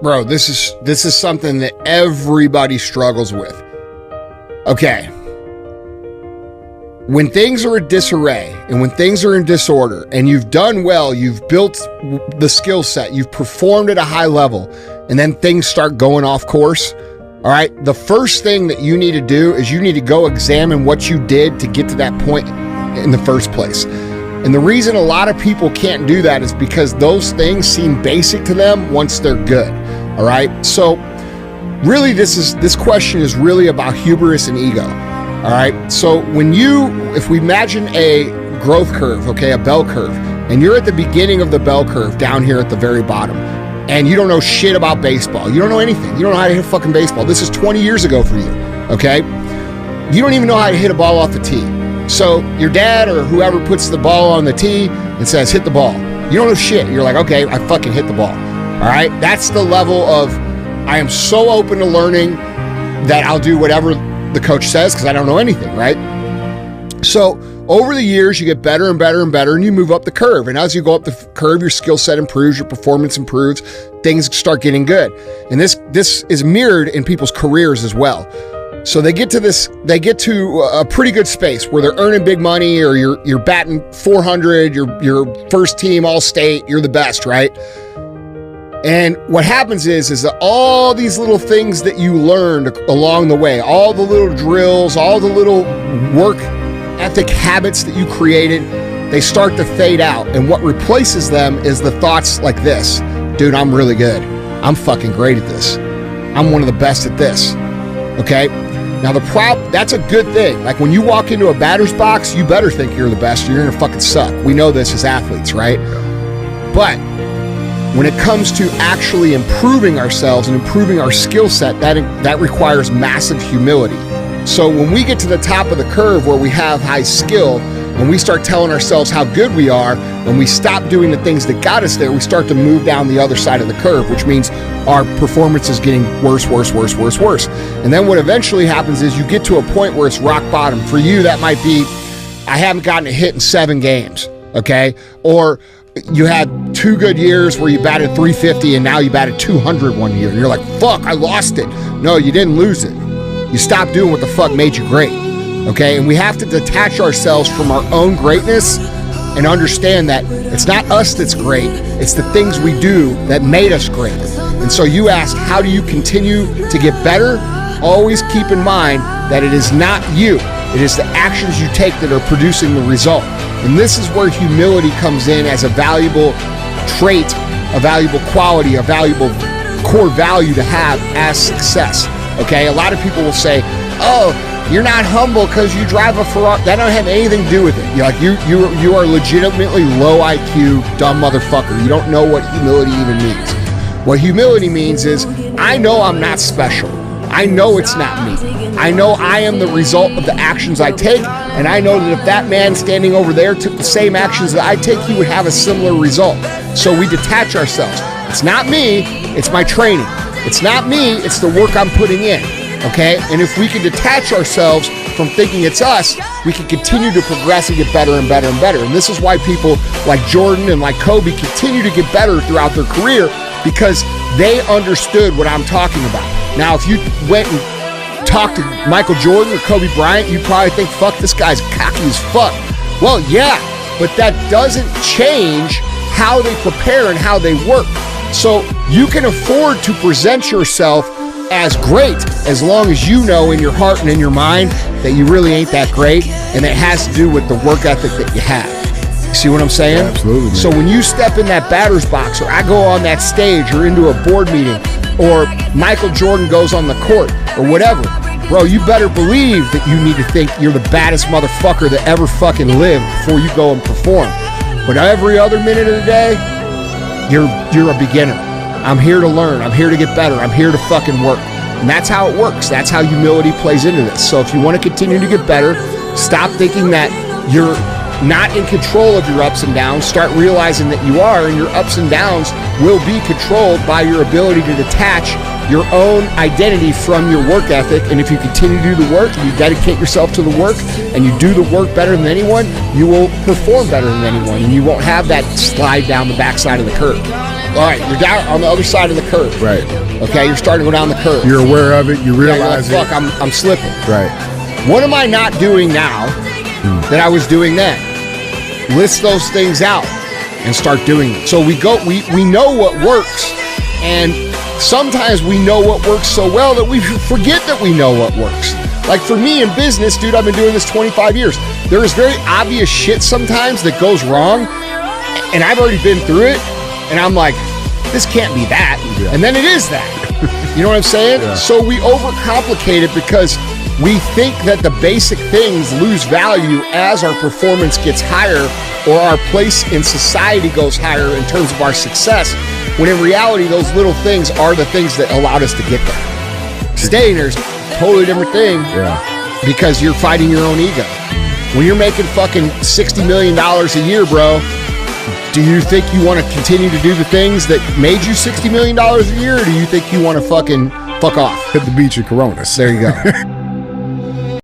bro, this is something that everybody struggles with. Okay. When things are in disarray and when things are in disorder and you've done well, you've built the skill set, you've performed at a high level, and then things start going off course, all right, the first thing that you need to do is you need to go examine what you did to get to that point in the first place. And the reason a lot of people can't do that is because those things seem basic to them once they're good, all right? So really this question is really about hubris and ego. All right. So if we imagine a growth curve, okay, a bell curve, and you're at the beginning of the bell curve down here at the very bottom, and you don't know shit about baseball. You don't know anything. You don't know how to hit fucking baseball. This is 20 years ago for you. Okay. You don't even know how to hit a ball off the tee. So your dad or whoever puts the ball on the tee and says, hit the ball. You don't know shit. You're like, okay, I fucking hit the ball. All right. That's the level of, I am so open to learning that I'll do whatever the coach says because I don't know anything, right? So over the years, you get better and better and better, and you move up the curve. And as you go up the curve, your skill set improves, your performance improves, things start getting good. And this is mirrored in people's careers as well. So they get to a pretty good space where they're earning big money, or you're batting 400, you're first team all-state, you're the best, right? And what happens is that all these little things that you learned along the way, all the little drills, all the little work ethic habits that you created, they start to fade out. And what replaces them is the thoughts like this: dude, I'm really good. I'm fucking great at this. I'm one of the best at this. Okay? Now that's a good thing. Like when you walk into a batter's box, you better think you're the best or you're gonna fucking suck. We know this as athletes, right? But when it comes to actually improving ourselves and improving our skill set, that requires massive humility. So when we get to the top of the curve where we have high skill, and we start telling ourselves how good we are, and we stop doing the things that got us there, we start to move down the other side of the curve, which means our performance is getting worse. And then what eventually happens is you get to a point where it's rock bottom. For you, that might be, I haven't gotten a hit in 7 games, okay? Or you had 2 good years where you batted 350 and now you batted 200 one year. And you're like, fuck, I lost it. No, you didn't lose it. You stopped doing what the fuck made you great. Okay? And we have to detach ourselves from our own greatness and understand that it's not us that's great. It's the things we do that made us great. And so you ask, how do you continue to get better? Always keep in mind that it is not you. It is the actions you take that are producing the result. And this is where humility comes in as a valuable trait, a valuable quality, a valuable core value to have as success. Okay, a lot of people will say, oh, you're not humble because you drive a Ferrari. That don't have anything to do with it. You're like, you are legitimately low IQ, dumb motherfucker. You don't know what humility even means. What humility means is, I know I'm not special. I know it's not me. I know I am the result of the actions I take, and I know that if that man standing over there took the same actions that I take, he would have a similar result. So we detach ourselves. It's not me, it's my training. It's not me, it's the work I'm putting in, okay? And if we can detach ourselves from thinking it's us, we can continue to progress and get better and better and better. And this is why people like Jordan and like Kobe continue to get better throughout their career, because they understood what I'm talking about. Now, if you went and talked to Michael Jordan or Kobe Bryant, you'd probably think, fuck, this guy's cocky as fuck. Well, yeah, but that doesn't change how they prepare and how they work. So you can afford to present yourself as great as long as you know in your heart and in your mind that you really ain't that great, and it has to do with the work ethic that you have. You see what I'm saying? Yeah, absolutely. Man. So when you step in that batter's box, or I go on that stage or into a board meeting, or Michael Jordan goes on the court or whatever, bro, you better believe that you need to think you're the baddest motherfucker that ever fucking lived before you go and perform. But every other minute of the day, you're a beginner. I'm here to learn. I'm here to get better. I'm here to fucking work. And that's how it works. That's how humility plays into this. So if you want to continue to get better, stop thinking that you're not in control of your ups and downs. Start realizing that you are, and your ups and downs will be controlled by your ability to detach your own identity from your work ethic. And if you continue to do the work, you dedicate yourself to the work, and you do the work better than anyone, you will perform better than anyone, and you won't have that slide down the backside of the curve. all right, you're down on the other side of the curve. Right. Okay, you're starting to go down the curve. You're aware of it. You realize Fuck, I'm slipping. Right. What am I not doing now that I was doing then? List those things out and start doing it. So we know what works, and sometimes we know what works so well that we forget that we know what works. Like for me in business, dude, I've been doing this 25 years. There is very obvious shit sometimes that goes wrong, and I've already been through it, and I'm like, this can't be that. Yeah. And then it is that. You know what I'm saying? Yeah. So we overcomplicate it because we think that the basic things lose value as our performance gets higher or our place in society goes higher in terms of our success, when in reality, those little things are the things that allowed us to get there. Staying there is a totally different thing because you're fighting your own ego. When you're making fucking $60 million a year, bro, do you think you want to continue to do the things that made you $60 million a year, or do you think you want to fucking fuck off? Hit the beach in Coronas. There you go.